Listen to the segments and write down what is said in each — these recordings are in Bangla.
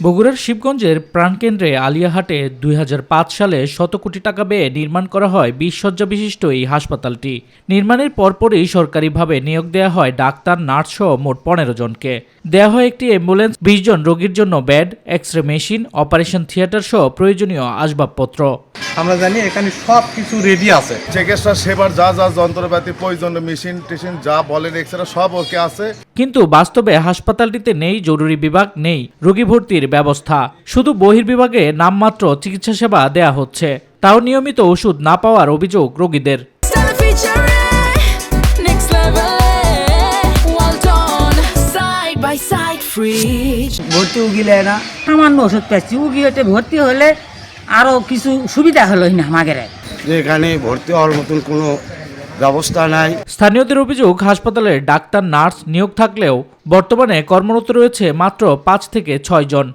বগুড়ার শিবগঞ্জের প্রাণকেন্দ্রে আলিয়াহাটে ২০০৫ সালে শত কোটি টাকা ব্যয়ে নির্মাণ করা হয় ২০ শয্যা বিশিষ্ট এই হাসপাতালটি। নির্মাণের পরপরই সরকারিভাবে নিয়োগ দেওয়া হয় ডাক্তার, নার্স সহ মোট ১৫ জনকে। দেওয়া হয় একটি অ্যাম্বুলেন্স, ২০ জন রোগীর জন্য bed, X-ray machine, operation theatre সহ প্রয়োজনীয় আসবাবপত্র। আমরা জানি এখানে সব কিছু রেডি আছে। চিকিৎসা সেবার যা যা যন্ত্রপাতি প্রয়োজন, মেশিন টেশিন যা বলেন এক্সরে সব ওকে আছে। কিন্তু বাস্তবে হাসপাতালটিতে নেই জরুরি বিভাগ, নেই রোগী ভর্তির ব্যবস্থা। শুধু বহির্বিভাগে নামমাত্র চিকিৎসা সেবা দেয়া হচ্ছে, তাও নিয়মিত ওষুধ না পাওয়ার অভিযোগ রোগীদের। ভর্তি উগিলে না সামান্য ওষুধ পাচ্ছি, উগিয়েতে ভর্তি হলে আরো কিছু সুবিধা হলো না আমাদের। এখানে ভর্তি হওয়ার মতন কোনো ব্যবস্থা নাই। স্থানীয়দের অভিযোগ, হাসপাতালের ডাক্তার, নার্স নিয়োগ থাকলেও বর্তমানে কর্মরত রয়েছে মাত্র ৫ থেকে ৬ জন।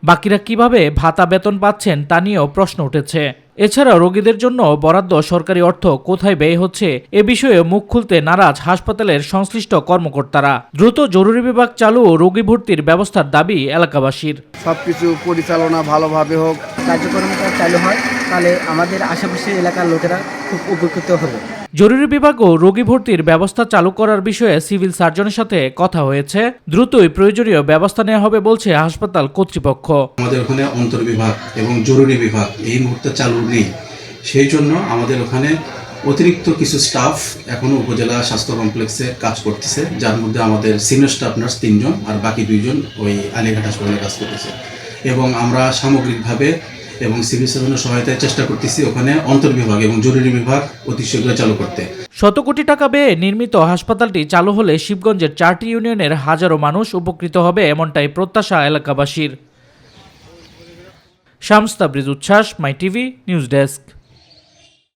বাকিরা কিভাবে ভাতা বেতন পাচ্ছেন তা নিয়েও প্রশ্ন উঠেছে। এছাড়া রোগীদের জন্য বরাদ্দ সরকারি অর্থ কোথায় ব্যয় হচ্ছে এ বিষয়ে মুখ খুলতে নারাজ হাসপাতালের সংশ্লিষ্ট কর্মকর্তারা। দ্রুত জরুরি বিভাগ চালু ও রোগী ভর্তির ব্যবস্থার দাবি এলাকাবাসীর। সবকিছু পরিচালনা ভালোভাবে হোক, কার্যক্রমটা চালু হয়, তাহলে আমাদের আশেপাশের এলাকার লোকেরা খুব উপকৃত হবে। জরুরি বিভাগ ও রোগী ভর্তির ব্যবস্থা চালু করার বিষয়ে সিভিল সার্জনের সাথে কথা হয়েছে। দ্রুতই প্রয়োজনীয় ব্যবস্থা নেওয়া হবে বলছে হাসপাতাল কর্তৃপক্ষ। আমাদের ওখানে অন্তর্বিভাগ এবং জরুরি বিভাগ এই মুহূর্তে চালু নেই, সেই জন্য আমাদের ওখানে অতিরিক্ত কিছু স্টাফ এখনো উপজেলা স্বাস্থ্য কমপ্লেক্সে কাজ করতেছে, যার মধ্যে আমাদের সিনিয়র স্টাফ নার্স ৩ জন আর বাকি 2 জন ওই আলিয়াঘাট হাসপাতালে কাজ করতেছে। এবং আমরা সামগ্রিকভাবে এবং সিভিল সার্জনের সহায়তায় চেষ্টা করতেছি ওখানে অন্তর্বিভাগ এবং জরুরি বিভাগ অতি শীঘ্র চালু করতে। শত কোটি টাকা ব্যয়ে নির্মিত হাসপাতালটি চালু হলে শিবগঞ্জের 4টি ইউনিয়নের হাজারো মানুষ উপকৃত হবে, এমনটাই প্রত্যাশা এলাকাবাসীর। শামস তাবরিজ উচ্ছ্বাস, মাই টিভি নিউজ ডেস্ক।